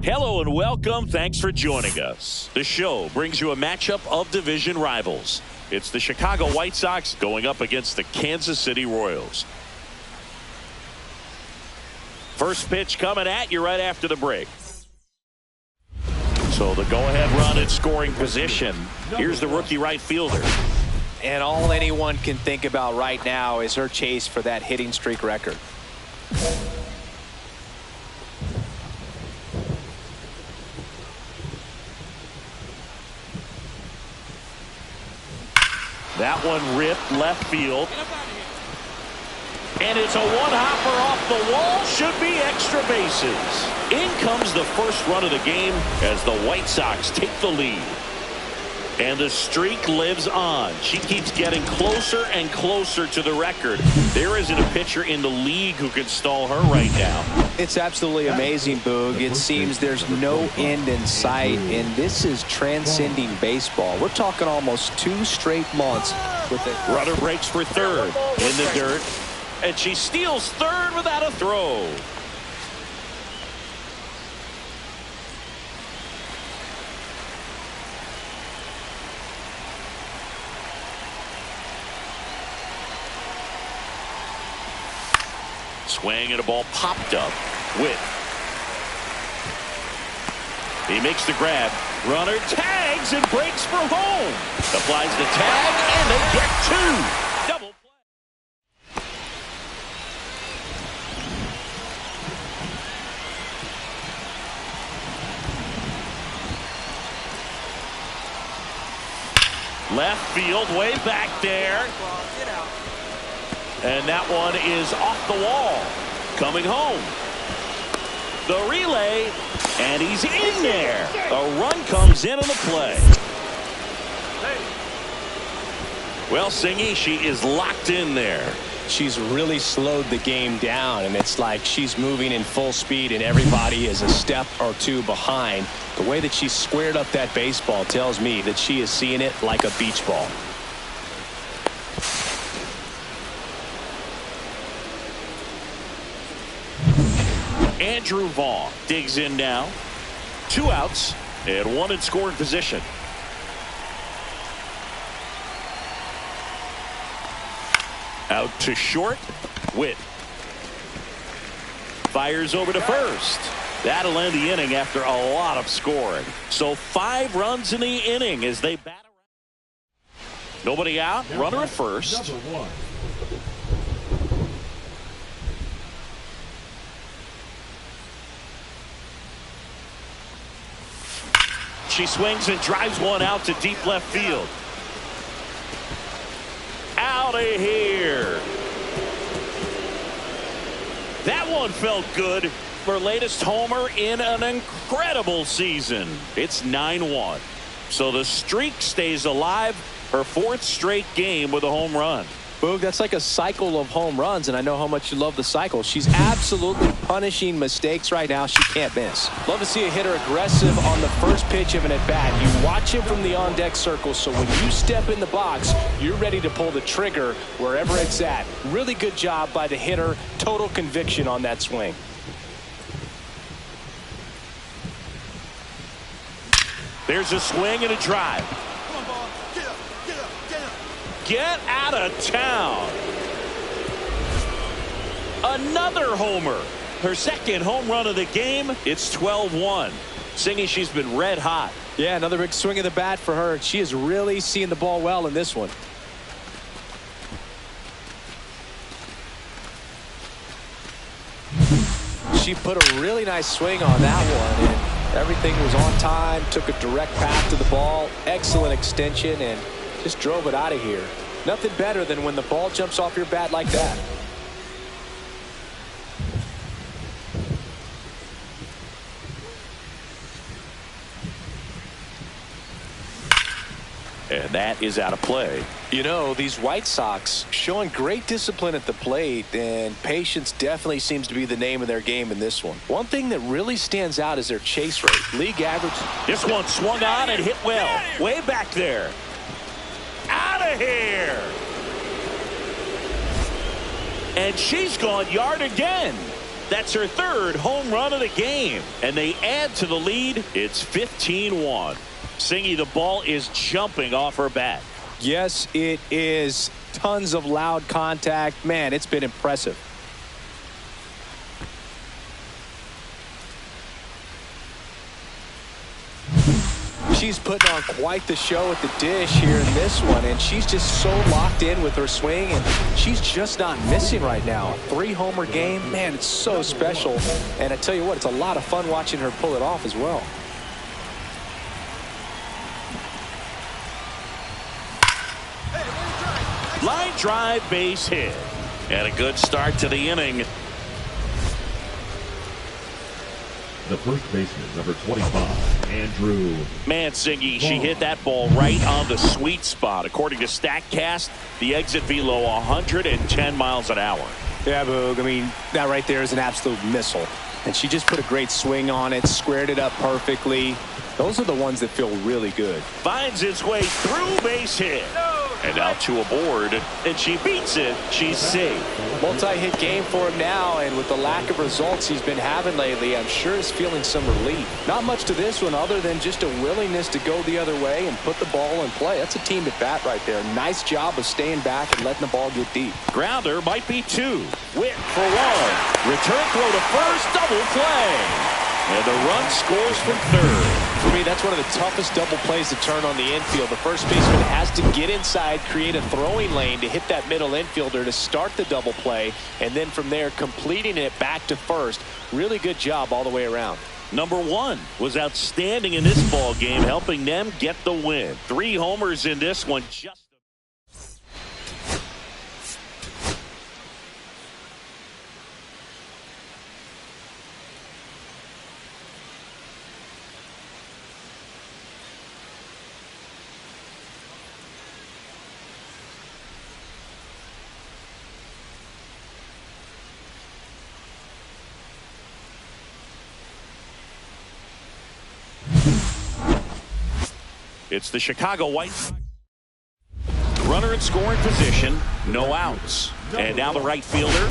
Hello and welcome. Thanks for joining us. The show brings you a matchup of division rivals. It's the Chicago White Sox going up against the Kansas City Royals. First pitch coming at you right after the break. So the go-ahead run in scoring position. Here's the rookie right fielder. And all anyone can think about right now is her chase for that hitting streak record. That one ripped left field. And it's a one-hopper off the wall. Should be extra bases. In comes the first run of the game as the White Sox take the lead. And the streak lives on. She keeps getting closer and closer to the record. There isn't a pitcher in the league who can stall her right now. It's absolutely amazing, Boog. It seems there's no end in sight, and this is transcending baseball. We're talking almost 2 straight months with it. Runner breaks for third in the dirt, and she steals third without a throw. Swing and a ball popped up. Witt. He makes the grab. Runner tags and breaks for home. Applies the tag and they get 2. Double play. Left field way back there. And that one is off the wall. Coming home. The relay. And he's in there. A run comes in on the play. Well, Singy, she is locked in there. She's really slowed the game down, and it's like she's moving in full speed and everybody is a step or 2 behind. The way that she squared up that baseball tells me that she is seeing it like a beach ball. Andrew Vaughn digs in now. 2 outs and 1 in scoring position. Out to short. Witt fires over to first. That'll end the inning after a lot of scoring. So 5 runs in the inning as they bat around. Nobody out. Runner at first. She swings and drives one out to deep left field. Out of here. That one felt good. Her latest homer in an incredible season. It's 9-1. So the streak stays alive. Her 4th straight game with a home run. Boog, that's like a cycle of home runs, and I know how much you love the cycle. She's absolutely punishing mistakes right now she can't miss. Love to see a hitter aggressive on the first pitch of an at-bat. You watch him from the on-deck circle, so when you step in the box, you're ready to pull the trigger wherever it's at. Really good job by the hitter. Total conviction on that swing. There's a swing and a drive. Get out of town. Another homer. Her 2nd home run of the game. It's 12-1. Singy, she's been red hot. Yeah, another big swing of the bat for her. She is really seeing the ball well in this one. She put a really nice swing on that one, and everything was on time. Took a direct path to the ball. Excellent extension, and just drove it out of here. Nothing better than when the ball jumps off your bat like that. And that is out of play. You know, these White Sox showing great discipline at the plate, and patience definitely seems to be the name of their game in this one. One thing that really stands out is their chase rate. League average. This one swung on and hit well. Way back there. Out of here. And she's gone yard again. That's her third home run of the game, and they add to the lead. It's 15-1. Singy, the ball is jumping off her bat. Yes, it is. Tons of loud contact. Man, it's been impressive. She's putting on quite the show at the dish here in this one, and she's just so locked in with her swing, and she's just not missing right now. 3-homer game, man, it's so special. And I tell you what, it's a lot of fun watching her pull it off as well. Line drive, base hit. And a good start to the inning. The first baseman, number 25, Andrew. Man, Singy, she hit that ball right on the sweet spot. According to StatCast, the exit velo 110 miles an hour. Yeah, Boog, I mean, that right there is an absolute missile. And she just put a great swing on it, squared it up perfectly. Those are the ones that feel really good. Finds its way through, base hit. And now to a board, and she beats it. She's safe. Multi-hit game for him now, and with the lack of results he's been having lately, I'm sure he's feeling some relief. Not much to this one other than just a willingness to go the other way and put the ball in play. That's a team at bat right there. Nice job of staying back and letting the ball get deep. Grounder might be 2. Whip for 1. Return throw to first, double play. And the run scores from third. For me, that's one of the toughest double plays to turn on the infield. The first baseman has to get inside, create a throwing lane to hit that middle infielder to start the double play, and then from there completing it back to first. Really good job all the way around. Number 1 was outstanding in this ball game, helping them get the win. 3 homers in this one. It's the Chicago White Sox. Runner in scoring position, no outs. And now the right fielder.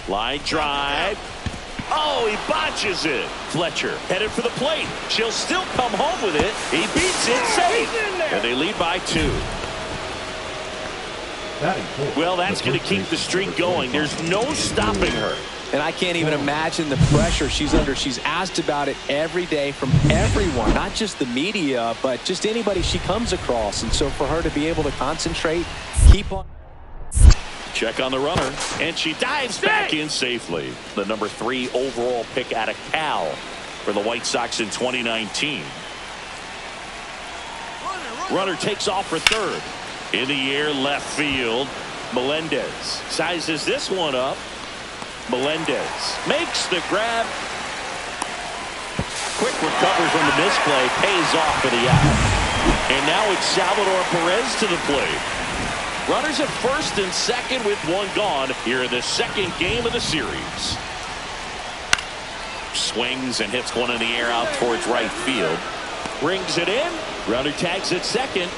Line drive. Oh, he botches it. Fletcher headed for the plate. She'll still come home with it. He beats it safe. And they lead by 2. Well, that's going to keep the streak going. There's no stopping her. And I can't even imagine the pressure she's under. She's asked about it every day from everyone, not just the media, but just anybody she comes across. And so for her to be able to concentrate, keep on. Check on the runner, and she dives back in safely. The number 3 overall pick out of Cal for the White Sox in 2019. Runner takes off for third. In the air, left field. Melendez sizes this one up. Melendez makes the grab. Quick recovery from the misplay, pays off for the out. And now it's Salvador Perez to the plate. Runners at first and second with 1 gone here in the second game of the series. Swings and hits one in the air out towards right field. Brings it in. Runner tags at second.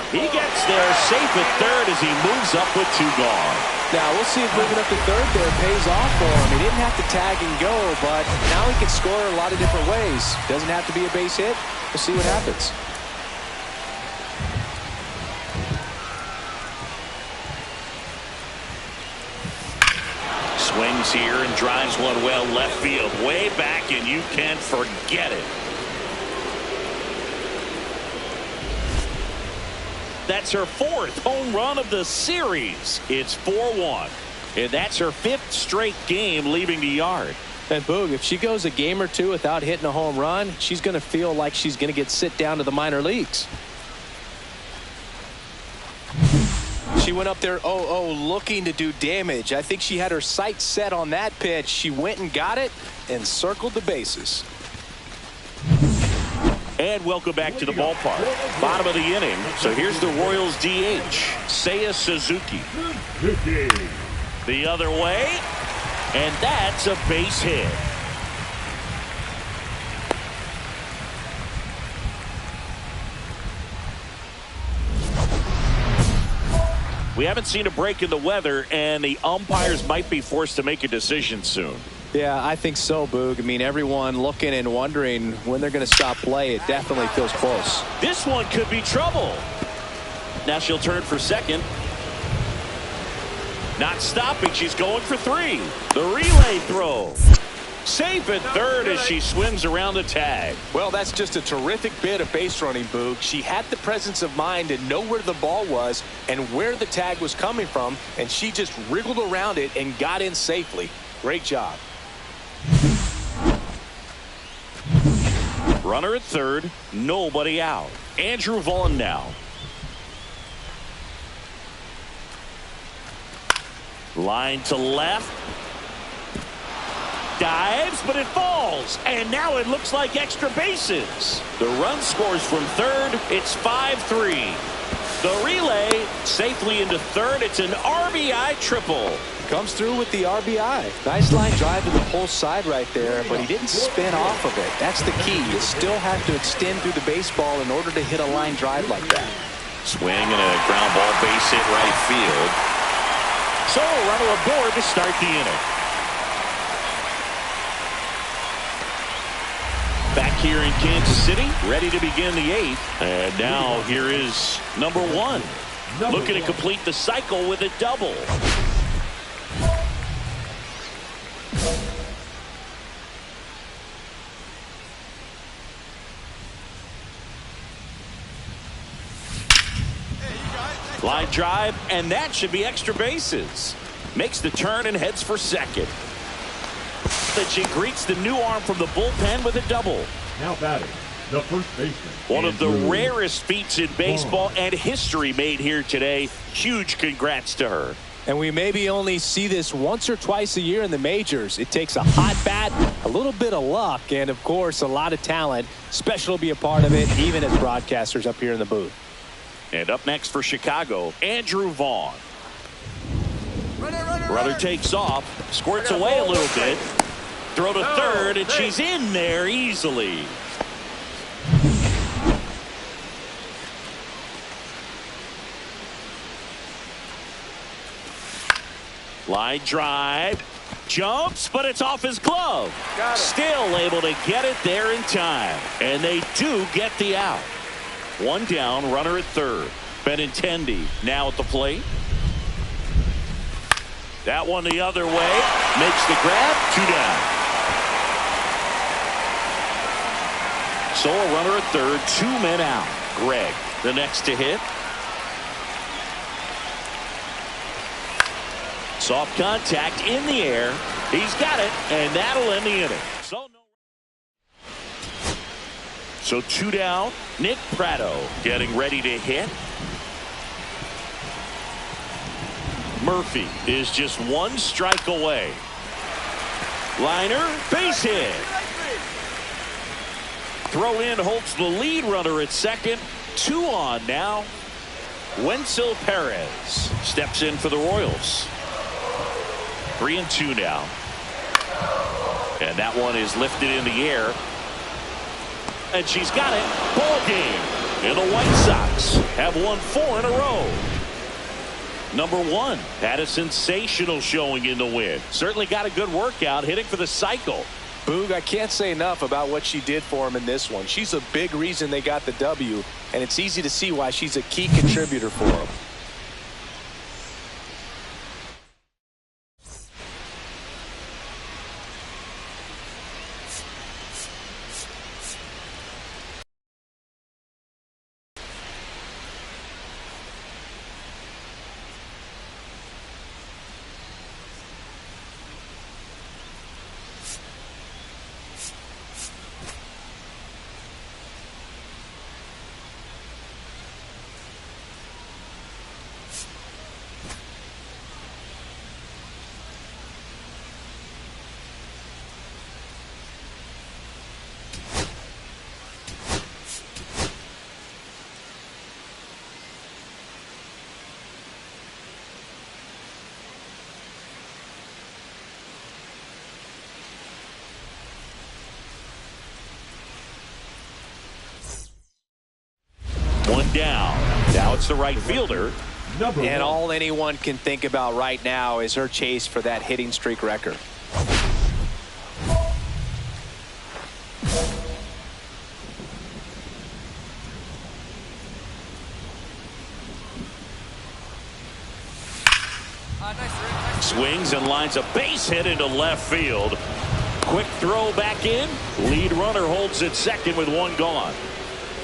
He gets there safe at third as he moves up with 2 gone. Now we'll see if moving up to third there pays off for him. He didn't have to tag and go, but now he can score a lot of different ways. Doesn't have to be a base hit. We'll see what happens. Swings here and drives one well left field, way back, and you can forget it. That's her 4th home run of the series. It's 4-1. And that's her 5th straight game leaving the yard. And Boog, if she goes a game or 2 without hitting a home run, she's going to feel like she's going to get sit down to the minor leagues. She went up there, looking to do damage. I think she had her sights set on that pitch. She went and got it and circled the bases. And welcome back to the ballpark. Bottom of the inning. So here's the Royals DH, Seiya Suzuki. The other way. And that's a base hit. We haven't seen a break in the weather, and the umpires might be forced to make a decision soon. Yeah, I think so, Boog. I mean, everyone looking and wondering when they're going to stop play. It definitely feels close. This one could be trouble. Now she'll turn for second. Not stopping. She's going for three. The relay throw. Safe at third as she swims around the tag. Well, that's just a terrific bit of base running, Boog. She had the presence of mind to know where the ball was and where the tag was coming from, and she just wriggled around it and got in safely. Great job. Runner at third, nobody out. Andrew Vaughn now. Line to left. Dives, but it falls. And now it looks like extra bases. The run scores from third. It's 5-3. The relay safely into third. It's an RBI triple. Comes through with the RBI. Nice line drive to the pull side right there, but he didn't spin off of it. That's the key. You still have to extend through the baseball in order to hit a line drive like that. Swing and a ground ball base hit right field. So a runner aboard to start the inning. Back here in Kansas City, ready to begin the eighth. And now here is number one. Looking to complete the cycle with a double. Line drive, and that should be extra bases. Makes the turn and heads for second. That she greets the new arm from the bullpen with a double. Now batting, the first baseman. One of the rarest feats in baseball and history made here today. Huge congrats to her. And we maybe only see this once or twice a year in the majors. It takes a hot bat, a little bit of luck, and of course a lot of talent. Special to be a part of it, even as broadcasters up here in the booth. And up next for Chicago, Andrew Vaughn. Runner takes off, squirts away a little bit. Throw to third, and she's in there easily. Line drive. Jumps, but it's off his glove. Still able to get it there in time. And they do get the out. One down, runner at third. Benintendi now at the plate. That one the other way. Makes the grab. 2 down. So a runner at third. 2 men out. Greg, the next to hit. Soft contact in the air. He's got it, and that'll end the inning. So 2 down. Nick Pratto getting ready to hit. Murphy is just 1 strike away. Liner, base hit. Throw in holds the lead runner at second. 2 on now. Wenzel Perez steps in for the Royals. 3-2 now. And that one is lifted in the air. And she's got it. Ball game. And the White Sox have won 4 in a row. Number 1 had a sensational showing in the win. Certainly got a good workout hitting for the cycle. Boog, I can't say enough about what she did for him in this one. She's a big reason they got the W, and it's easy to see why she's a key contributor for them. One down. Now it's the right fielder, Number And 1. all anyone can think about right now is her chase for that hitting streak record. Swings and lines a base hit into left field. Quick throw back in. Lead runner holds at second with one gone.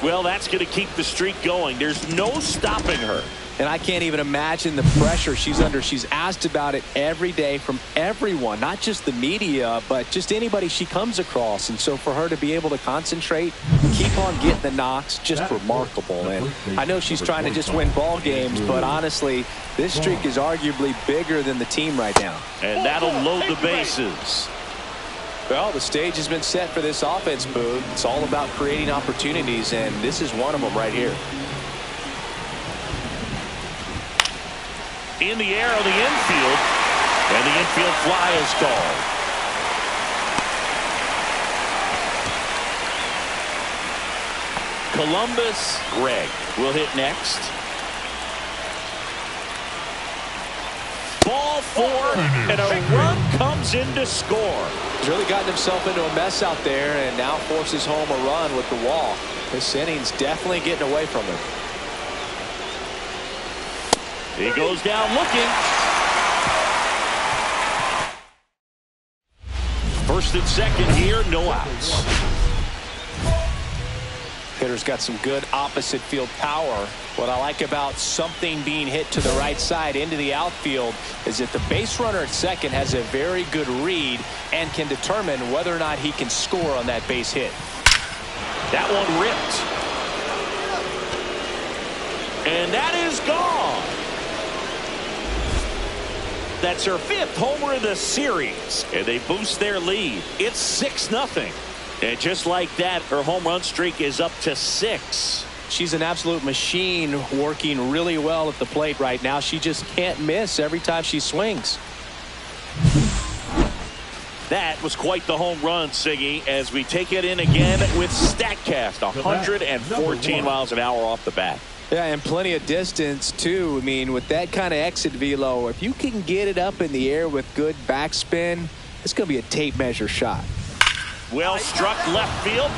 Well, that's going to keep the streak going. There's no stopping her. And I can't even imagine the pressure she's under. She's asked about it every day from everyone, not just the media, but just anybody she comes across. And so for her to be able to concentrate, keep on getting the knocks, just remarkable. And I know she's trying to just win ball games, but honestly, this streak is arguably bigger than the team right now. And that'll load the bases. Well, the stage has been set for this offense, Boog. It's all about creating opportunities, and this is one of them right here. In the air of the infield, and the infield fly is called. Columbus Greg will hit next. Ball 4, and a run comes in to score. He's really gotten himself into a mess out there and now forces home a run with the walk. This inning's definitely getting away from him. He goes down looking. First and second here, no outs. Hitter's got some good opposite field power. What I like about something being hit to the right side into the outfield is that the base runner at second has a very good read and can determine whether or not he can score on that base hit. That one ripped. And that is gone. That's her 5th homer of the series, and they boost their lead. It's 6-0. And just like that, her home run streak is up to 6. She's an absolute machine, working really well at the plate right now. She just can't miss every time she swings. That was quite the home run, Siggy, as we take it in again with StatCast. 114 miles an hour off the bat. Yeah, and plenty of distance, too. I mean, with that kind of exit velo, if you can get it up in the air with good backspin, it's going to be a tape measure shot. Well struck left field.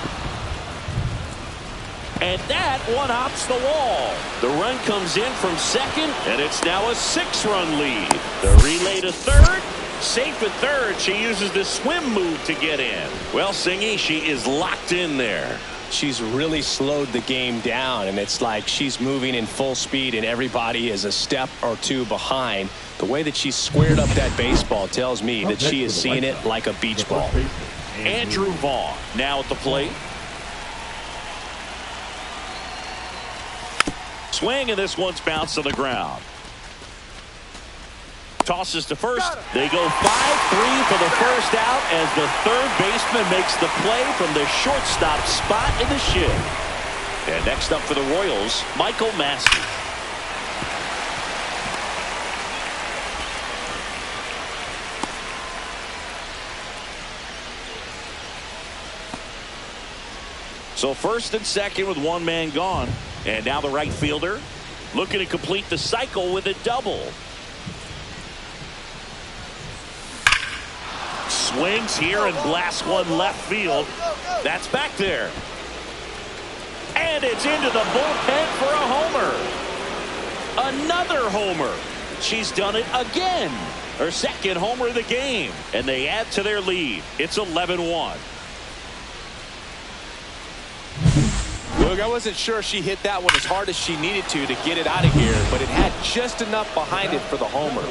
And that one hops the wall. The run comes in from second, and it's now a 6-run lead. The relay to third. Safe at third. She uses the swim move to get in. Well, Singy, she is locked in there. She's really slowed the game down, and it's like she's moving in full speed and everybody is a step or two behind. The way that she squared up that baseball tells me that she is seeing it like a beach ball. Andrew Vaughn now at the plate. Swing, and this one's bounced to the ground. Tosses to first. They go 5-3 for the first out as the third baseman makes the play from the shortstop spot in the shin. And next up for the Royals, Michael Massey. So first and second with one man gone. And now the right fielder looking to complete the cycle with a double. Swings here and blasts one left field. That's back there. And it's into the bullpen for a homer. Another homer. She's done it again. Her second homer of the game. And they add to their lead. It's 11-1. Look, I wasn't sure she hit that one as hard as she needed to get it out of here, but it had just enough behind it for the homer.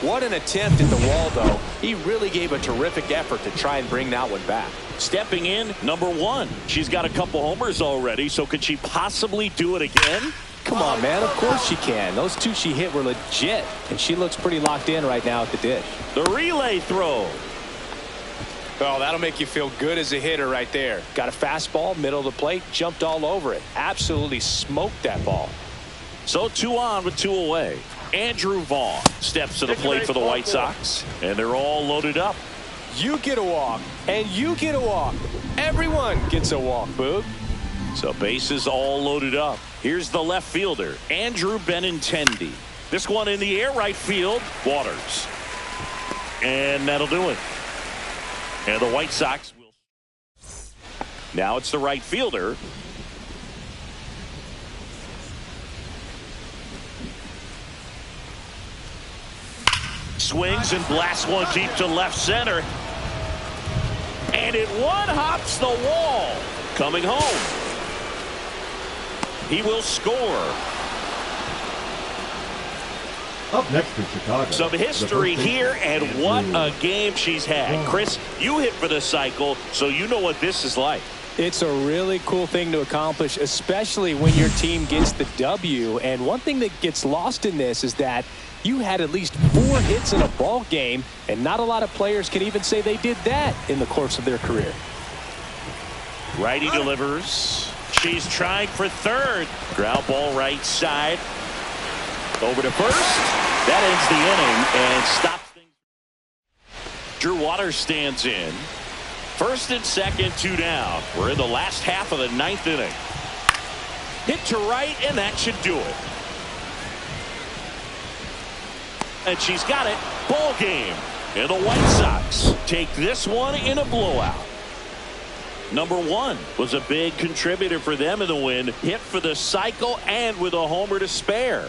What an attempt at the wall, though. He really gave a terrific effort to try and bring that one back. Stepping in, number 1. She's got a couple homers already, so could she possibly do it again? Come on, man. Of course she can. Those two she hit were legit, and she looks pretty locked in right now at the dish. The relay throw. Oh, that'll make you feel good as a hitter right there. Got a fastball, middle of the plate, jumped all over it. Absolutely smoked that ball. So 2 on with 2 away. Andrew Vaughn steps to the plate for the White Sox, and they're all loaded up. You get a walk, and you get a walk. Everyone gets a walk, Boog. So bases all loaded up. Here's the left fielder, Andrew Benintendi. This one in the air, right field. Waters. And that'll do it. And the White Sox will. Now it's the right fielder. Swings and blasts one deep to left center. And it one-hops the wall. Coming home. He will score. Up next in Chicago. Some history here, and what a game she's had. Chris, you hit for the cycle, so you know what this is like. It's a really cool thing to accomplish, especially when your team gets the W. And one thing that gets lost in this is that you had at least 4 hits in a ball game, and not a lot of players can even say they did that in the course of their career. Righty delivers. She's trying for third. Ground ball right side. Over to first. That ends the inning and stops things. Drew Waters stands in. First and second, 2 down. We're in the last half of the 9th inning. Hit to right, and that should do it. And she's got it. Ball game. And the White Sox take this one in a blowout. Number 1 was a big contributor for them in the win. Hit for the cycle and with a homer to spare.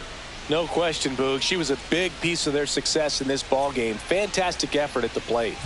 No question, Boog. She was a big piece of their success in this ball game. Fantastic effort at the plate.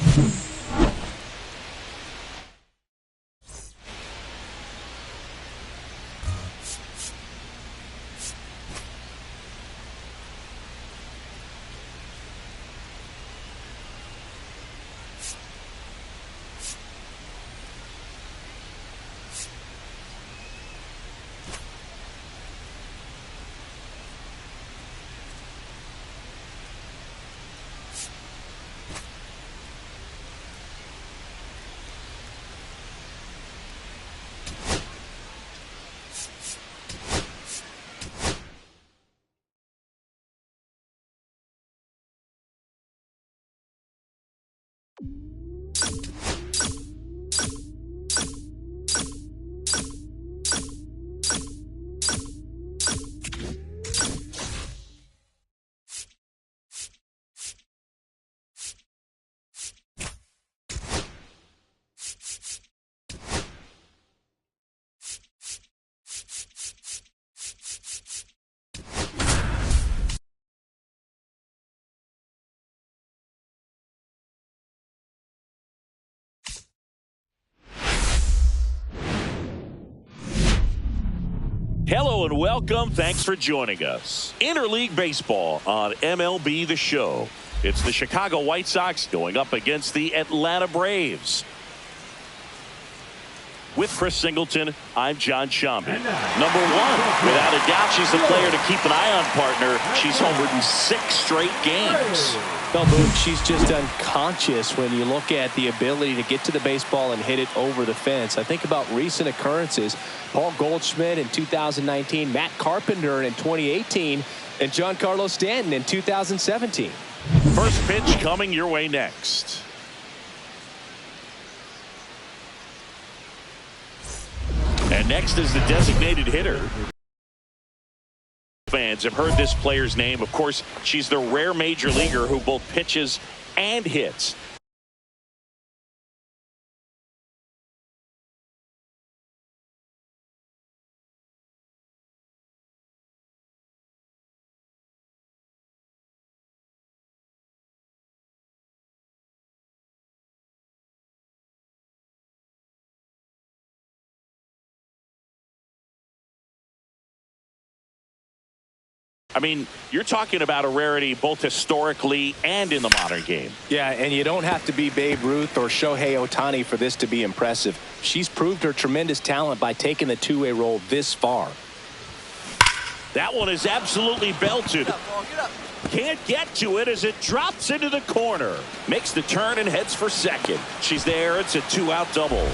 Hello and welcome. Thanks for joining us. Interleague Baseball on MLB The Show. It's the Chicago White Sox going up against the Atlanta Braves. With Chris Singleton, I'm John Shambi. Number 1, without a doubt, she's a player to keep an eye on, partner. She's homered in 6 straight games. Well, Boog, she's just unconscious when you look at the ability to get to the baseball and hit it over the fence. I think about recent occurrences. Paul Goldschmidt in 2019, Matt Carpenter in 2018, and Giancarlo Stanton in 2017. First pitch coming your way next. And next is the designated hitter. Fans have heard this player's name. Of course, she's the rare major leaguer who both pitches and hits. I mean, you're talking about a rarity both historically and in the modern game. Yeah, and you don't have to be Babe Ruth or Shohei Ohtani for this to be impressive. She's proved her tremendous talent by taking the two-way role this far. That one is absolutely belted. Get up. Can't get to it as it drops into the corner. Makes the turn and heads for second. She's there. It's a 2-out double.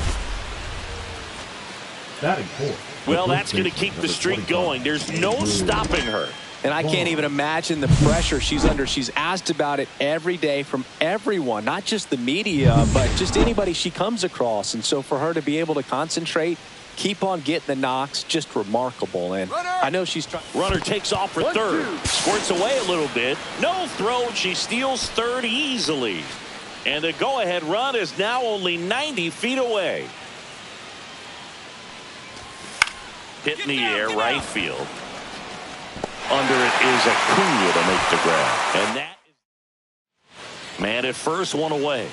Batting fourth. Well, that's going to keep the streak going. There's no stopping her. And I can't even imagine the pressure she's under. She's asked about it every day from everyone, not just the media, but just anybody she comes across. And so for her to be able to concentrate, keep on getting the knocks. Just remarkable. And I know she's trying. Runner takes off for third. Squirts away a little bit. No throw. She steals third easily. And the go-ahead run is now only 90 feet away. Hit in the air, right field. Under it is Acuna to make the grab. And that is man at first, one away.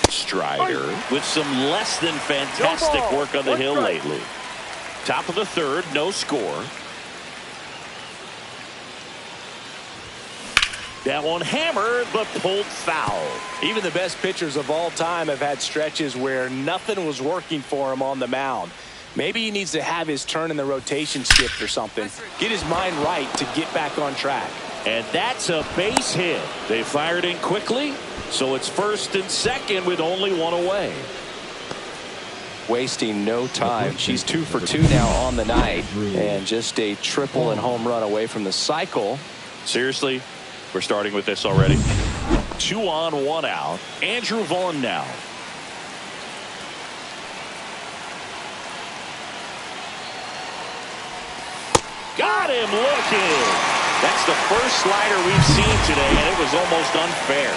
Strider with some less than fantastic work on the hill lately. Top of the third, no score. That one hammered, but pulled foul. Even the best pitchers of all time have had stretches where nothing was working for him on the mound. Maybe he needs to have his turn in the rotation skipped or something. Get his mind right to get back on track. And that's a base hit. They fired in quickly, so it's first and second with only one away. Wasting no time. She's 2 for 2 now on the night, and just a triple and home run away from the cycle. Seriously, we're starting with this already. 2 on, 1 out. Andrew Vaughn now. Got him looking. That's the first slider we've seen today, and it was almost unfair.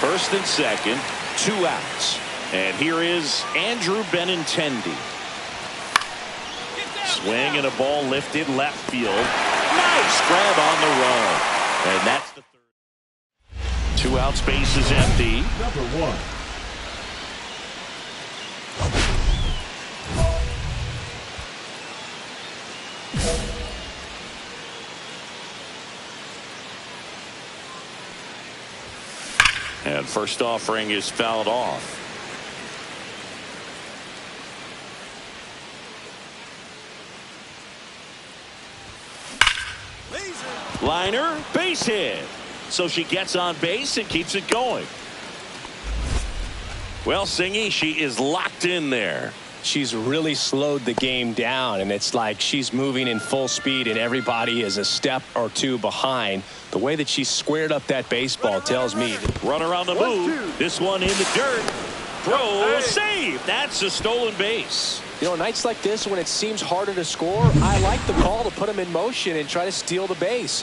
First and second, 2 outs. And here is Andrew Benintendi. Swing and a ball lifted left field. Nice grab on the run. And that's the third. 2 outs, base is empty. Number 1. And first offering is fouled off. Liner, base hit. So she gets on base and keeps it going. Well, Singy, she is locked in there. She's really slowed the game down, and it's like she's moving in full speed and everybody is a step or 2 behind. The way that she squared up that baseball tells me. Runner on the move. This one in the dirt. Throw, save. That's a stolen base. You know, nights like this when it seems harder to score, I like the call to put them in motion and try to steal the base.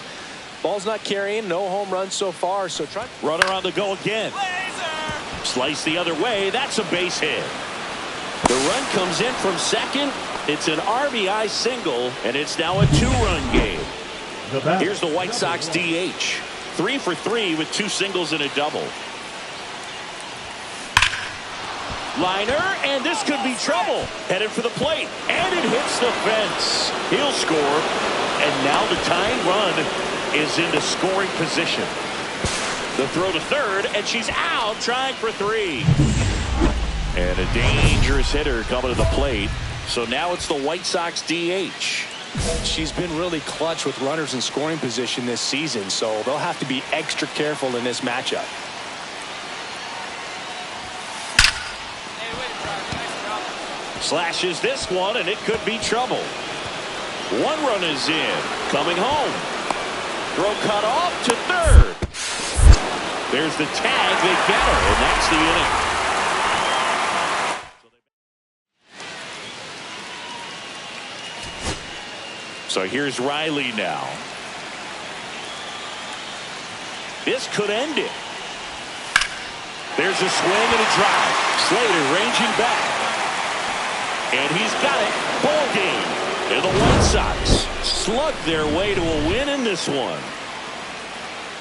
Ball's not carrying, no home runs so far, so try. Runner on the go again. Slice the other way. That's a base hit. The run comes in from second. It's an RBI single, and it's now a 2-run game. Here's the White Sox DH. 3 for 3 with 2 singles and a double. Liner, and this could be trouble. Headed for the plate, and it hits the fence. He'll score, and now the tying run is into scoring position. The throw to third, and she's out trying for 3. And a dangerous hitter coming to the plate. So now it's the White Sox DH. She's been really clutch with runners in scoring position this season, so they'll have to be extra careful in this matchup. Slashes this one, and it could be trouble. 1 run is in. Coming home. Throw cut off to third. There's the tag. They get her, and that's the inning. So here's Riley now. This could end it. There's a swing and a drive. Slater ranging back. And he's got it. Ball game. And the White Sox slugged their way to a win in this one.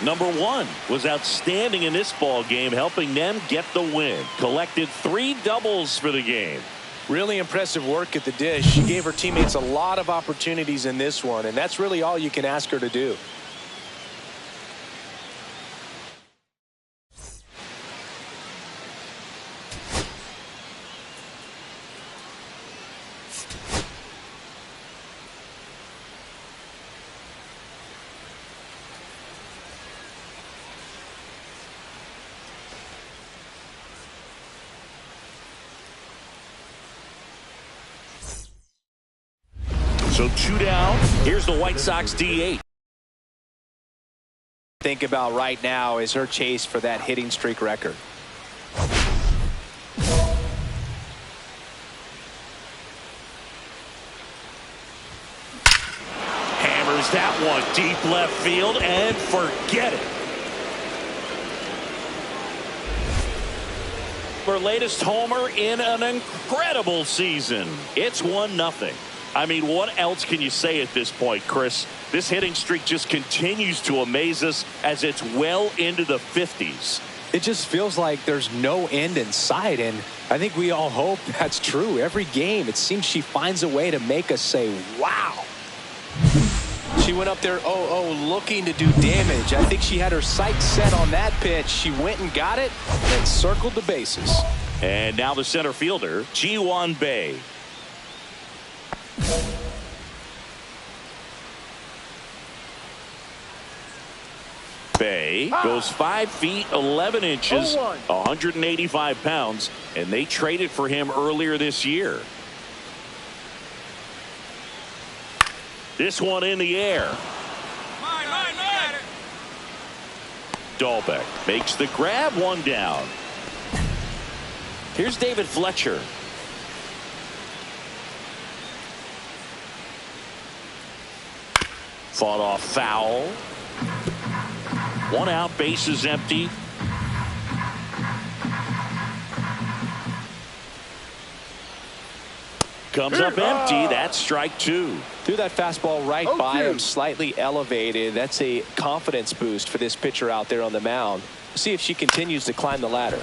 Number 1 was outstanding in this ball game, helping them get the win. Collected 3 doubles for the game. Really impressive work at the dish. She gave her teammates a lot of opportunities in this one, and that's really all you can ask her to do. So 2 down. Here's the White Sox DH. Think about right now is her chase for that hitting streak record. Hammers that one deep left field and forget it. Her latest homer in an incredible season. It's 1-0. I mean, what else can you say at this point, Chris? This hitting streak just continues to amaze us as it's well into the 50s. It just feels like there's no end in sight, and I think we all hope that's true. Every game, it seems she finds a way to make us say, wow. She went up there 0-0 looking to do damage. I think she had her sights set on that pitch. She went and got it and circled the bases. And now the center fielder, Ji-Hwan Bae. Bae goes 5 feet 11 inches, 185 pounds, and they traded for him earlier this year. This one in the air. Dahlbeck makes the grab, one down. Here's David Fletcher. Fought off foul. 1 out, bases empty. Comes up empty. That's strike 2. Threw that fastball right by him, slightly elevated. That's a confidence boost for this pitcher out there on the mound. See if she continues to climb the ladder.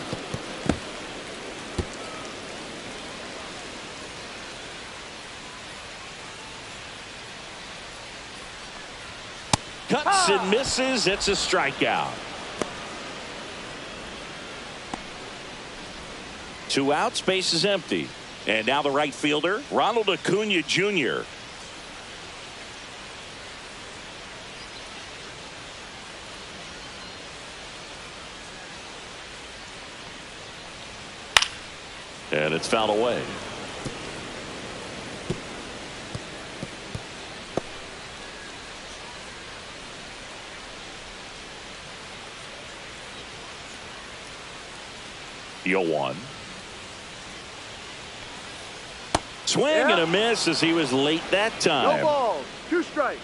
Cuts and misses. It's a strikeout. 2 outs, base is empty. And now the right fielder, Ronald Acuna Jr. And it's fouled away. Yoan. Swing and a miss as he was late that time. No balls, 2 strikes.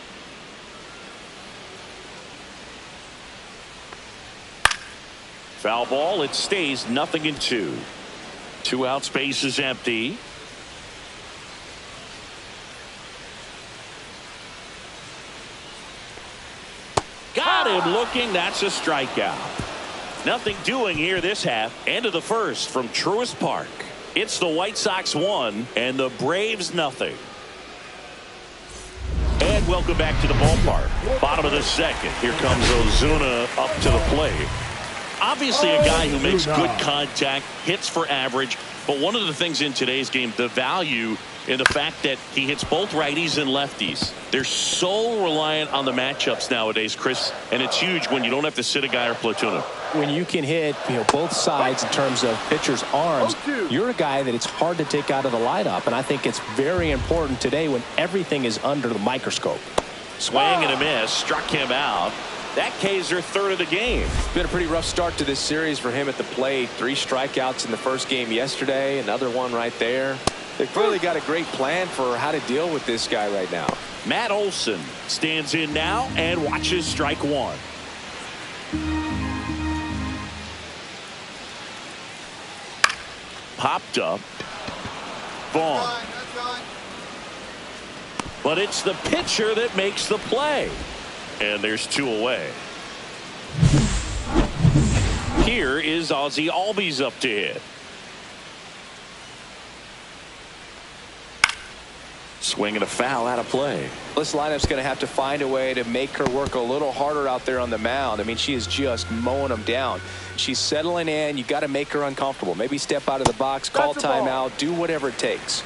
Foul ball. It stays 0-2. 2 outs, base is empty. Got him looking. That's a strikeout. Nothing doing here this half. End of the first from Truist Park. It's the White Sox 1 and the Braves 0. And welcome back to the ballpark. Bottom of the second. Here comes Ozuna up to the plate. Obviously a guy who makes good contact, hits for average, but one of the things in today's game, the value in the fact that he hits both righties and lefties. They're so reliant on the matchups nowadays, Chris, and it's huge when you don't have to sit a guy or platoon him. When you can hit both sides in terms of pitchers' arms, you're a guy that it's hard to take out of the lineup, and I think it's very important today when everything is under the microscope. Swing and a miss, struck him out. That K's their 3rd of the game. It's been a pretty rough start to this series for him at the plate. 3 strikeouts in the first game yesterday, another one right there. They've clearly got a great plan for how to deal with this guy right now. Matt Olson stands in now and watches strike 1. Popped up. Vaughn. But it's the pitcher that makes the play. And there's 2 away. Here is Ozzie Albies up to hit. Swing and a foul out of play. This lineup's going to have to find a way to make her work a little harder out there on the mound. I mean, she is just mowing them down. She's settling in. You got to make her uncomfortable. Maybe step out of the box, call timeout, do whatever it takes.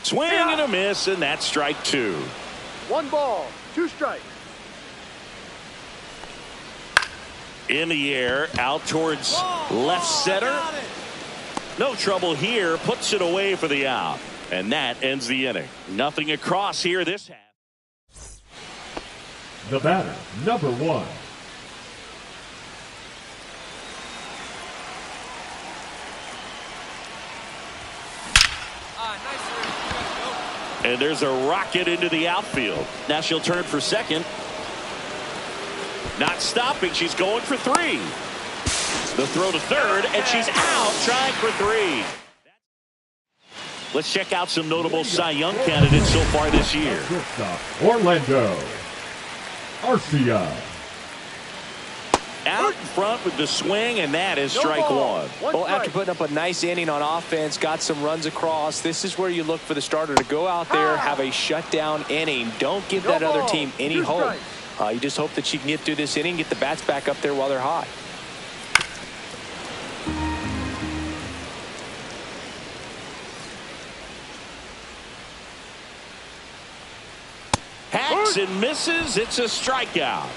Swing and a miss, and that's strike 2. 1 ball, 2 strikes. In the air, out towards left center. No trouble here, puts it away for the out. And that ends the inning. Nothing across here this half. The batter, number 1. And there's a rocket into the outfield. Now she'll turn for second. Not stopping. She's going for 3. The throw to third, and she's out trying for 3. Let's check out some notable Cy Young candidates so far this year. Orlando Arcia. Out in front with the swing, and that is strike 1. Well, after putting up a nice inning on offense, got some runs across, this is where you look for the starter to go out there, have a shutdown inning. Don't give that other team any hope. You just hope that she can get through this inning, get the bats back up there while they're hot. Hacks and misses. It's a strikeout.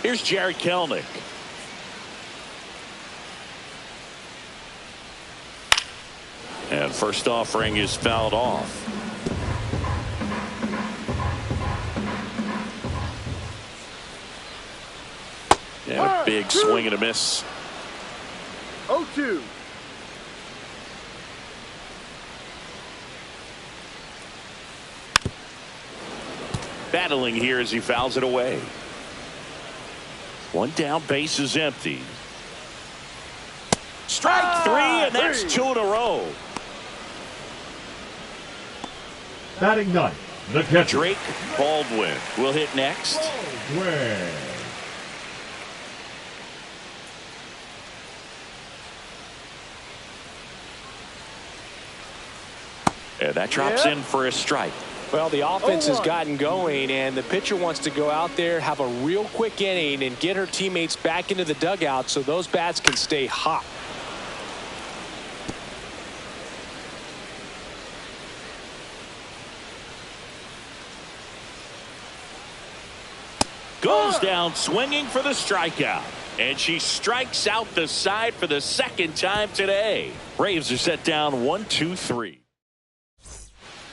Here's Jared Kelnick. And first offering is fouled off. And a big swing and a miss. 0-2. Battling here as he fouls it away. 1 down, base is empty. Strike 3, and that's 2 in a row. Batting 9, the catcher. Drake Baldwin will hit next. Baldwin. And that drops in for a strike. Well, the offense has gotten going, and the pitcher wants to go out there, have a real quick inning, and get her teammates back into the dugout so those bats can stay hot. Goes down swinging for the strikeout. And she strikes out the side for the second time today. Braves are set down 1-2-3.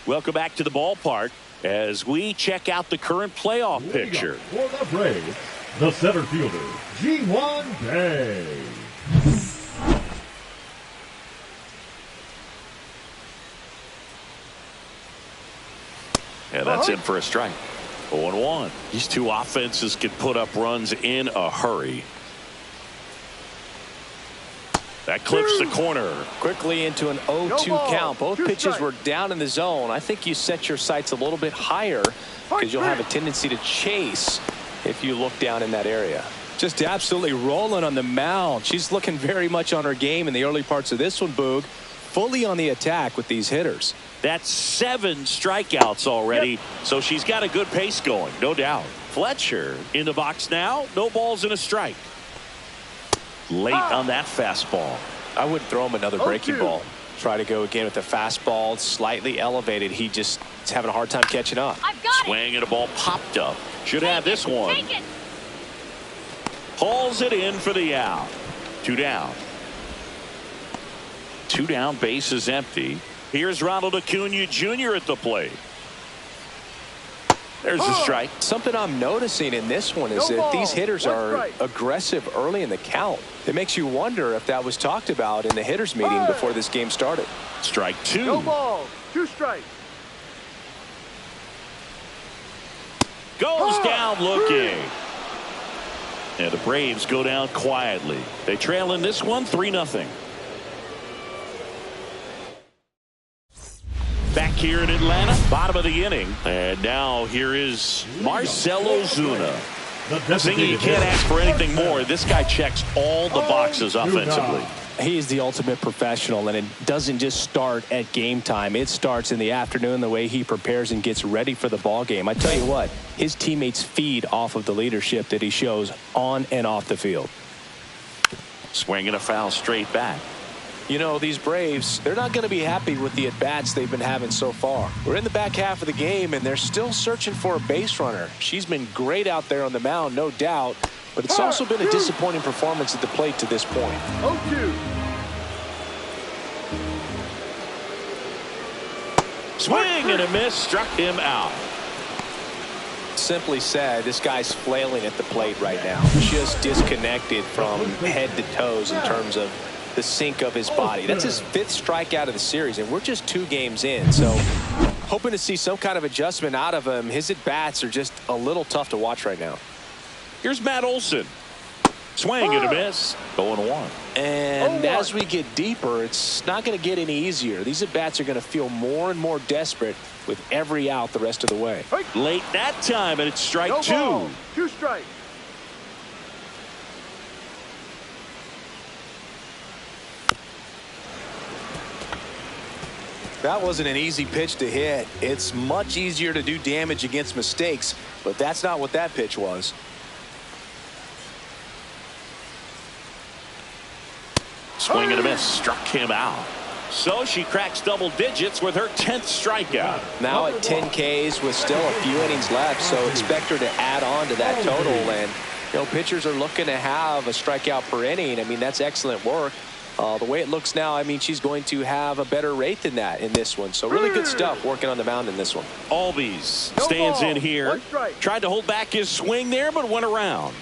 Welcome back to the ballpark as we check out the current playoff picture. For the Braves, the center fielder, Ji-Hwan Bae. And that's in for a strike. 0-1. These two offenses can put up runs in a hurry. That clips the corner. Quickly into an 0-2 count. Both pitches were down in the zone. I think you set your sights a little bit higher because you'll have a tendency to chase if you look down in that area. Just absolutely rolling on the mound. She's looking very much on her game in the early parts of this one, Boog. Fully on the attack with these hitters. That's 7 strikeouts already, so she's got a good pace going, no doubt. Fletcher in the box now. No balls and a strike. Late on that fastball. I wouldn't throw him another breaking ball. Try to go again with the fastball, slightly elevated. He just is having a hard time catching up. I've got Swing and a ball popped up. Should have this one. Hauls it in for the out. 2 down. 2 down, base is empty. Here's Ronald Acuna Jr. at the plate. There's a strike. Something I'm noticing in this one is that these hitters are aggressive early in the count. It makes you wonder if that was talked about in the hitters meeting before this game started. Strike 2. No ball, 2 strikes. Goes down looking. And the Braves go down quietly. They trail in this one 3-0. Back here in Atlanta, bottom of the inning. And now here is Marcell Ozuna. Thinking you can't ask for anything more. This guy checks all the boxes offensively. He is the ultimate professional, and it doesn't just start at game time. It starts in the afternoon, the way he prepares and gets ready for the ball game. I tell you what, his teammates feed off of the leadership that he shows on and off the field. Swinging a foul straight back. You know, these Braves, they're not going to be happy with the at-bats they've been having so far. We're in the back half of the game, and they're still searching for a base runner. She's been great out there on the mound, no doubt, but it's also been a disappointing performance at the plate to this point. 0-2. Swing and a miss, struck him out. Simply said, this guy's flailing at the plate right now. Just disconnected from head to toes in terms of the sink of his body. That's his 5th strikeout of the series, and we're just 2 games in. So hoping to see some kind of adjustment out of him. His at-bats are just a little tough to watch right now. Here's Matt Olson. Swing and a miss. 0-1. And as we get deeper, it's not going to get any easier. These at-bats are going to feel more and more desperate with every out the rest of the way. Late that time, and it's strike 2. Ball. 2 strikes. That wasn't an easy pitch to hit. It's much easier to do damage against mistakes, but that's not what that pitch was. Swing and a miss, struck him out. So she cracks double digits with her 10th strikeout. Now at 10 Ks with still a few innings left, so expect her to add on to that total. And, you know, pitchers are looking to have a strikeout per inning. I mean, that's excellent work. The way it looks now, I mean, she's going to have a better rate than that in this one. So really good stuff working on the mound in this one. Albies stands in here. Tried to hold back his swing there, but went around.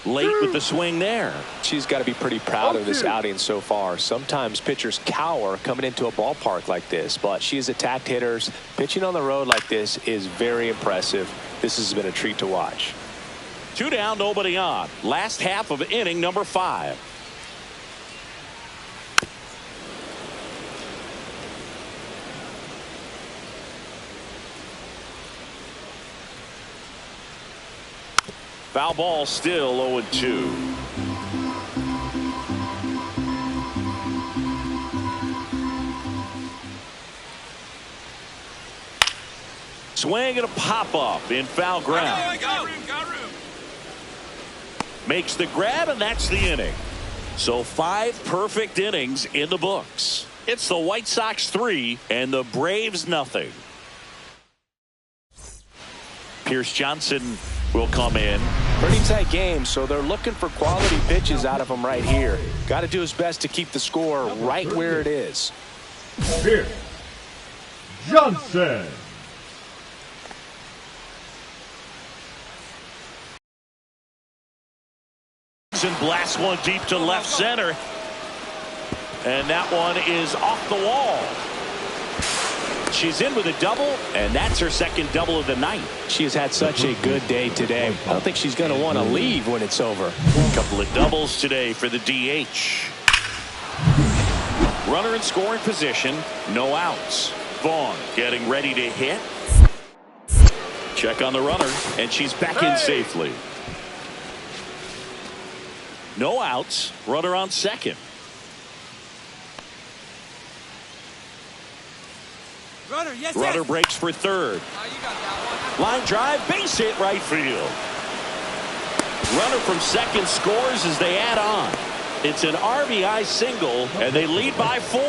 Late with the swing there. She's got to be pretty proud of this outing so far. Sometimes pitchers cower coming into a ballpark like this, but she has attacked hitters. Pitching on the road like this is very impressive. This has been a treat to watch. 2 down, nobody on. Last half of inning number 5. Foul ball, still 0-2. Swing and a pop-up in foul ground. Got room. Makes the grab, and that's the inning. So 5 perfect innings in the books. It's the White Sox 3 and the Braves nothing. Pierce Johnson will come in. Pretty tight game, so they're looking for quality pitches out of him right here. Got to do his best to keep the score right where it is. Pierce Johnson. And blasts one deep to left center. And that one is off the wall. She's in with a double, and that's her 2nd double of the night. She has had such a good day today. I don't think she's going to want to leave when it's over. A couple of doubles today for the DH. Runner in scoring position, no outs. Vaughn getting ready to hit. Check on the runner, and she's back in safely. No outs, runner on 2nd. Runner breaks for 3rd. Line drive, base hit right field. Runner from 2nd scores as they add on. It's an RBI single, and they lead by 4.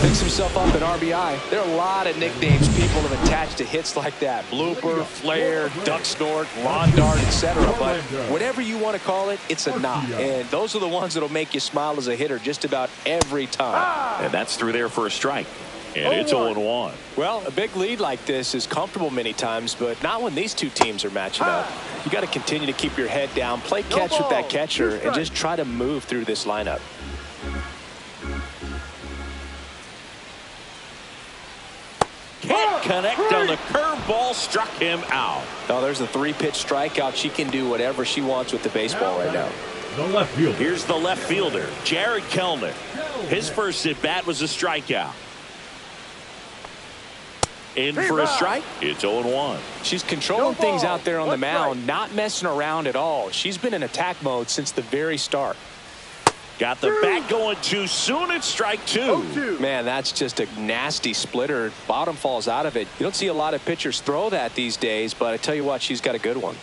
Picks himself up an RBI. There are a lot of nicknames people have attached to hits like that. Blooper, flare, duck snort, lawn dart, etc. But whatever you want to call it, it's a knock. And those are the ones that'll make you smile as a hitter just about every time. And that's through there for a strike. And it's 0-1. Well, a big lead like this is comfortable many times, but not when these two teams are matching up. You got to continue to keep your head down, play catch with that catcher, and just try to move through this lineup. Can't connect on the curveball, struck him out. Oh, there's a 3-pitch strikeout. She can do whatever she wants with the baseball right now. The left fielder. Here's the left fielder, Jared Kelnick. His first at bat was a strikeout. In for a strike. It's 0-1. She's controlling things out there on the mound, not messing around at all. She's been in attack mode since the very start. Got the bat going too soon. It's strike 2. Man, that's just a nasty splitter. Bottom falls out of it. You don't see a lot of pitchers throw that these days, but I tell you what, she's got a good one.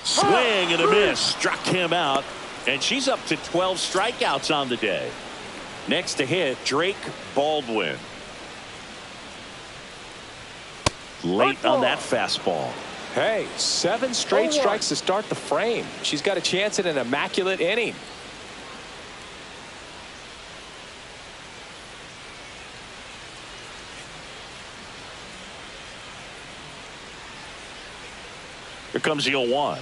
Swing and a miss. Struck him out. And she's up to 12 strikeouts on the day. Next to hit, Drake Baldwin. Late on that fastball. Hey, 7 straight strikes to start the frame. She's got a chance at an immaculate inning. Here comes the 0-1.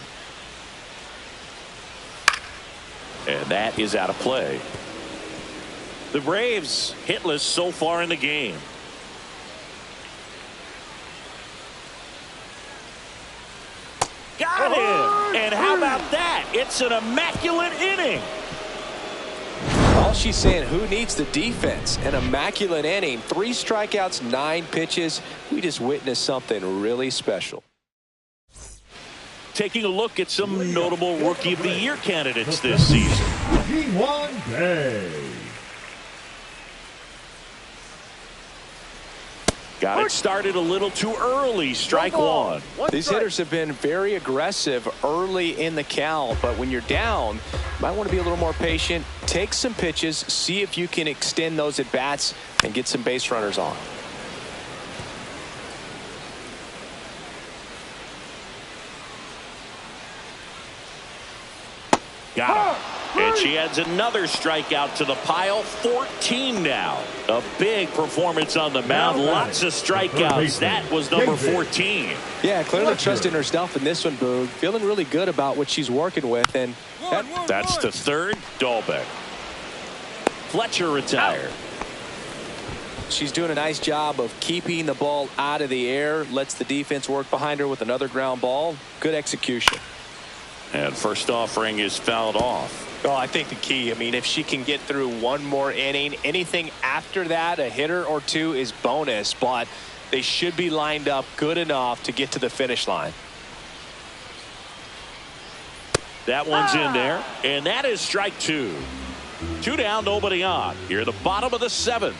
And that is out of play. The Braves hitless so far in the game. Got him! And how about that? It's an immaculate inning. All she's saying, who needs the defense? An immaculate inning. 3 strikeouts, 9 pitches. We just witnessed something really special. Taking a look at some notable Rookie of the Year candidates this season. G1 Day. Got it started a little too early. Strike one. These hitters have been very aggressive early in the count, but when you're down, you might want to be a little more patient. Take some pitches, see if you can extend those at bats and get some base runners on. Got him. And she adds another strikeout to the pile. 14 now. A big performance on the mound. Lots of strikeouts. That was number 14. Yeah, clearly trusting herself in this one, Boog. Feeling really good about what she's working with. And that's the third. Dahlbeck. Fletcher retired. She's doing a nice job of keeping the ball out of the air. Lets the defense work behind her with another ground ball. Good execution. And first offering is fouled off. Oh, I think the key, I mean, if she can get through one more inning, anything after that, a hitter or two is bonus, but they should be lined up good enough to get to the finish line. That one's in there, and that is strike two. 2 down, nobody on. Here at the bottom of the 7th.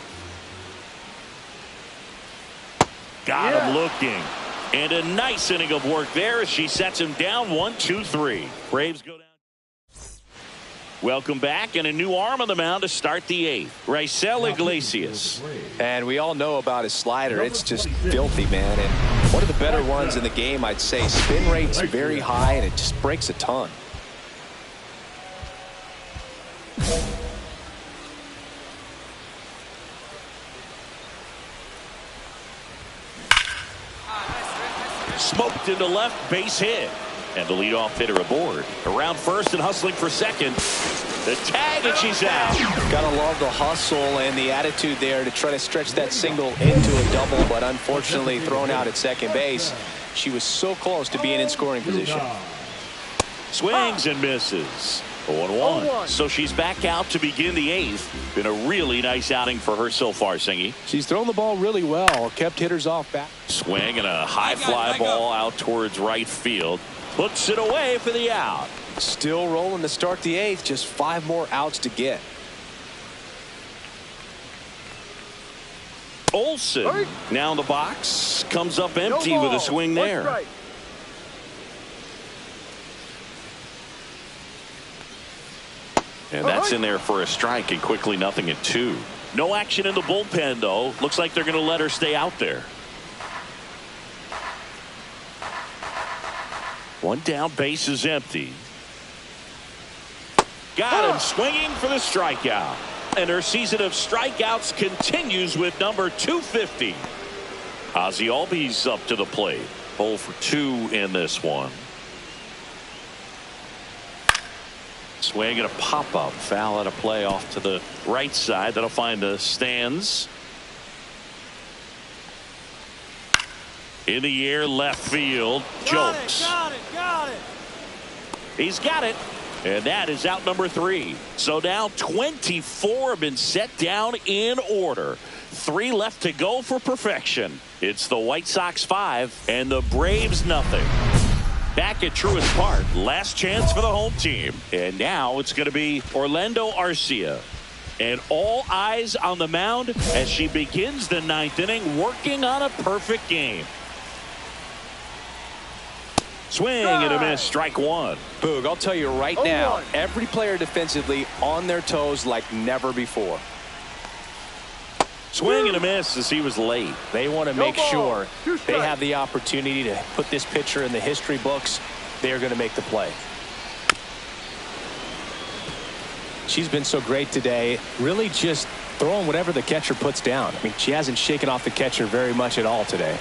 Got him looking. And a nice inning of work there as she sets him down 1-2-3. Braves go down. Welcome back, and a new arm on the mound to start the 8th. Raisel Iglesias. And we all know about his slider. It's just filthy, man. And one of the better ones in the game, I'd say. Spin rate's very high, and it just breaks a ton. Smoked into left, base hit. And the leadoff hitter aboard. Around first and hustling for second. The tag, and she's out. Gotta love the hustle and the attitude there to try to stretch that single into a double, but unfortunately thrown out at second base. She was so close to being in scoring position. Swings and misses. 0-1. So she's back out to begin the 8th. Been a really nice outing for her so far, Singy. She's thrown the ball really well. Kept hitters off back. Swing and a high fly ball out towards right field. Puts it away for the out. Still rolling to start the 8th. Just 5 more outs to get. Olsen now in the box. Comes up empty with a swing there. And that's in there for a strike, and quickly nothing at 2. No action in the bullpen, though. Looks like they're going to let her stay out there. 1 down, base is empty. Got him swinging for the strikeout. And her season of strikeouts continues with number 250. Ozzie Albies up to the plate. 0 for 2 in this one. Swing and a pop-up. Foul out of play off to the right side. That'll find the stands. In the air, left field. Jokes. Got it. He's got it. And that is out number 3. So now 24 have been set down in order. 3 left to go for perfection. It's the White Sox 5 and the Braves nothing. Back at Truist Park, last chance for the home team. And now it's going to be Orlando Arcia. And all eyes on the mound as she begins the 9th inning, working on a perfect game. Swing and a miss, strike 1. Boog, I'll tell you right now, every player defensively on their toes like never before. Swing and a miss as he was late. They want to make sure they have the opportunity to put this pitcher in the history books. They're going to make the play. She's been so great today. Really just throwing whatever the catcher puts down. I mean, she hasn't shaken off the catcher very much at all today.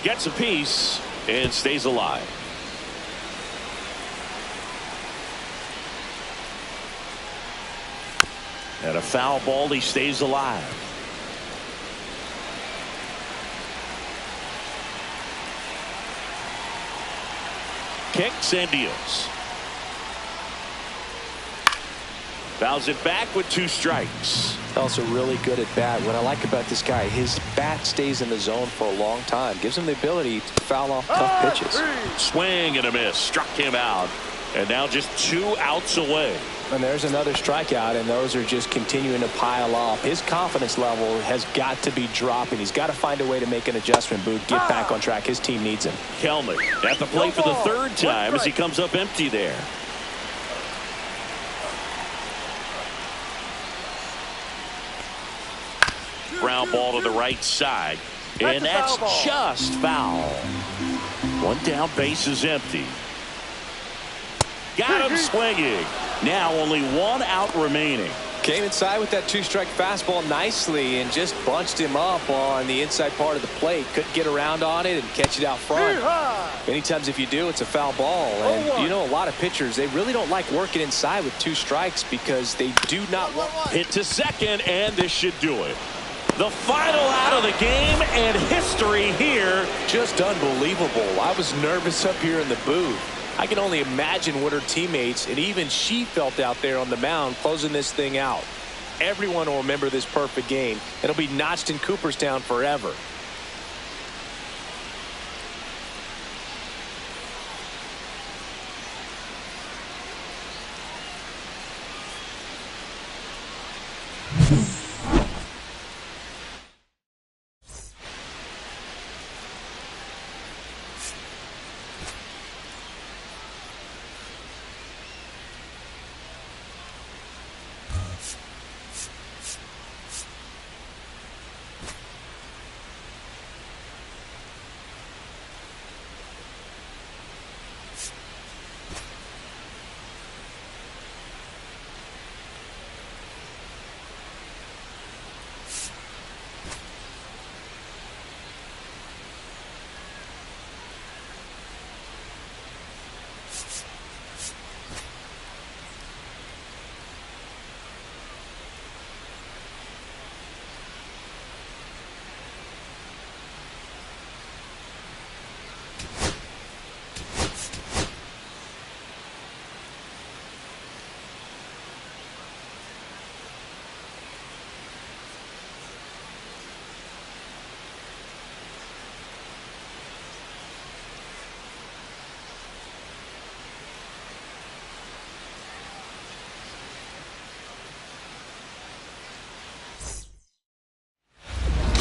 Gets a piece and stays alive. And a foul ball. He stays alive. Kicks and deals. Fouls it back with 2 strikes. Also really good at bat. What I like about this guy, his bat stays in the zone for a long time. Gives him the ability to foul off tough pitches. Swing and a miss. Struck him out. And now just 2 outs away. And there's another strikeout, and those are just continuing to pile up. His confidence level has got to be dropping. He's got to find a way to make an adjustment, Boog, get back on track. His team needs him. Kelman at the plate for the 3rd time as he comes up empty there. Ground ball to the right side. And that's just foul. 1 down, base is empty. Got him swinging. Now only 1 out remaining. Came inside with that 2-strike fastball nicely and just bunched him up on the inside part of the plate. Couldn't get around on it and catch it out front. Many times if you do, it's a foul ball. And you know, a lot of pitchers, they really don't like working inside with 2 strikes because they do not want. Hit to second, and this should do it. The final out of the game, and history here. Just unbelievable. I was nervous up here in the booth. I can only imagine what her teammates and even she felt out there on the mound closing this thing out. Everyone will remember this perfect game. It'll be notched in Cooperstown forever.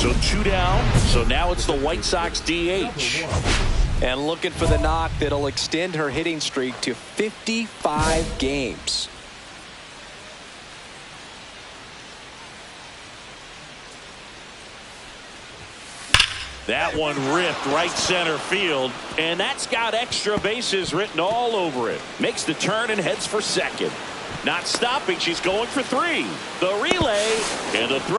So 2 down. So now it's the White Sox DH. And looking for the knock that'll extend her hitting streak to 55 games. That one ripped right center field, and that's got extra bases written all over it. Makes the turn and heads for second. Not stopping, she's going for 3. The relay and the throw.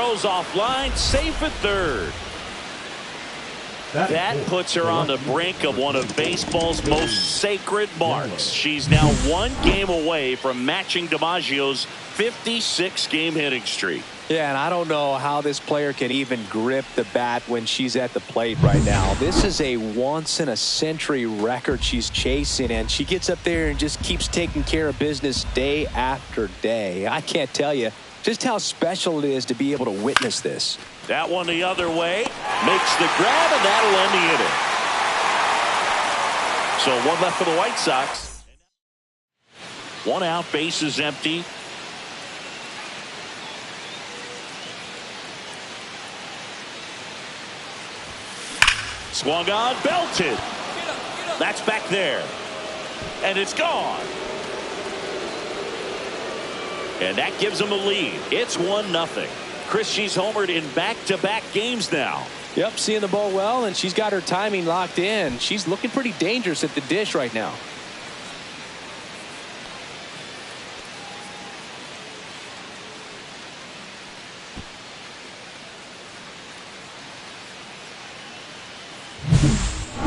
throws offline, safe at third. That puts her on the brink of one of baseball's most sacred marks. She's now 1 game away from matching DiMaggio's 56-game hitting streak. Yeah, and I don't know how this player can even grip the bat when she's at the plate right now. This is a once-in-a-century record she's chasing, and she gets up there and just keeps taking care of business day after day. I can't tell you just how special it is to be able to witness this. That one the other way, makes the grab, and that'll end the inning. So 1 left for the White Sox. 1 out, bases empty. Swung on, belted. That's back there. And it's gone. And that gives them a lead. It's 1-0. Chris, she's homered in back-to-back games now. Yep, seeing the ball well, and she's got her timing locked in. She's looking pretty dangerous at the dish right now.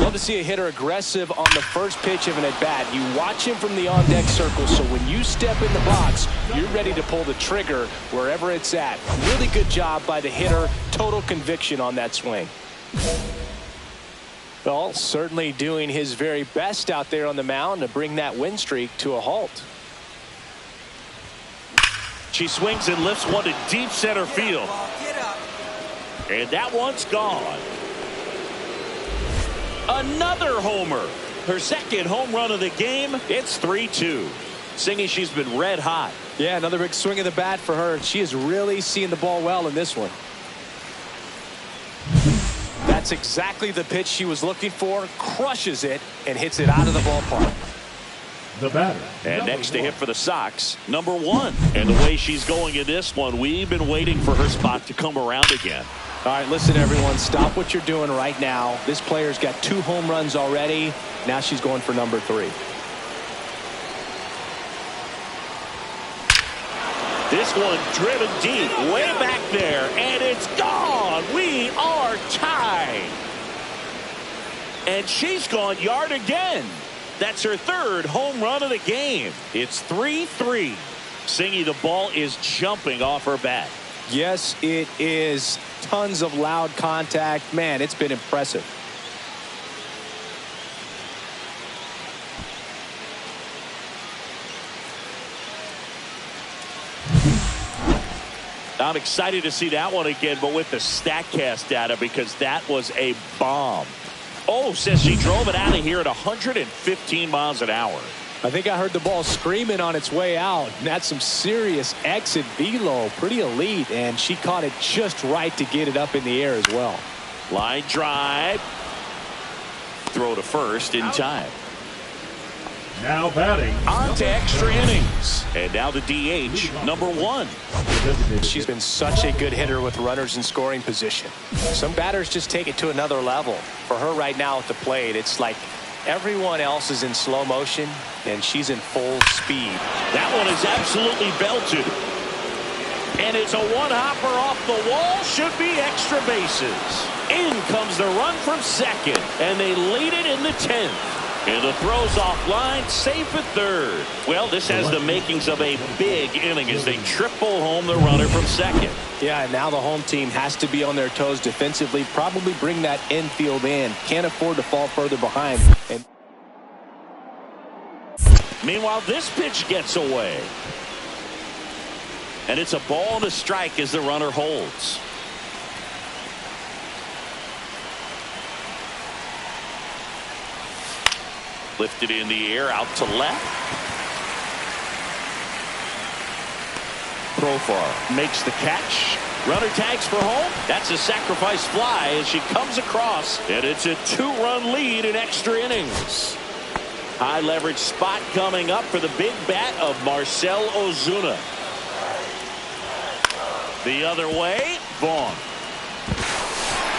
Love to see a hitter aggressive on the first pitch of an at-bat. You watch him from the on-deck circle, so when you step in the box, you're ready to pull the trigger wherever it's at. Really good job by the hitter. Total conviction on that swing. Well, certainly doing his very best out there on the mound to bring that win streak to a halt. She swings and lifts one to deep center field. And that one's gone. Another homer. Her second home run of the game. It's 3-2. Singy, she's been red hot. Yeah, another big swing of the bat for her. She is really seeing the ball well in this one. That's exactly the pitch she was looking for. Crushes it and hits it out of the ballpark. The batter. And next to hit for the Sox, number 1. And the way she's going in this one, we've been waiting for her spot to come around again. All right, listen, everyone. Stop what you're doing right now. This player's got 2 home runs already. Now she's going for number 3. This one driven deep, way back there, and it's gone. We are tied. And she's gone yard again. That's her 3rd home run of the game. It's 3-3. Singy, the ball is jumping off her bat. Yes, it is. Tons of loud contact. Man, it's been impressive. I'm excited to see that one again, but with the StatCast data, because that was a bomb. Oh, says she drove it out of here at 115 miles an hour. I think I heard the ball screaming on its way out. And that's some serious exit velo. Pretty elite. And she caught it just right to get it up in the air as well. Line drive. Throw to first in time. Now batting. On to extra innings. And now the DH, number 1. She's been such a good hitter with runners in scoring position. Some batters just take it to another level. For her right now at the plate, it's like everyone else is in slow motion, and she's in full speed. That one is absolutely belted. And it's a one-hopper off the wall. Should be extra bases. In comes the run from second, and they lead it in the 10th. And the throw's offline, safe at third. Well, this has the makings of a big inning as they triple home the runner from second. Yeah, and now the home team has to be on their toes defensively, probably bring that infield in. Can't afford to fall further behind. And meanwhile, this pitch gets away. And it's a ball and a strike as the runner holds. Lifted in the air, out to left. Profar makes the catch. Runner tags for home. That's a sacrifice fly as she comes across. And it's a 2-run lead in extra innings. High leverage spot coming up for the big bat of Marcell Ozuna. The other way, Vaughn.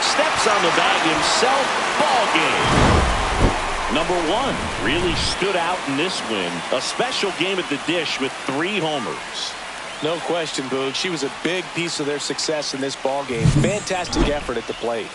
Steps on the bag himself. Ball game. Number 1 really stood out in this win. A special game at the dish with 3 homers. No question, Boog. She was a big piece of their success in this ball game. Fantastic effort at the plate.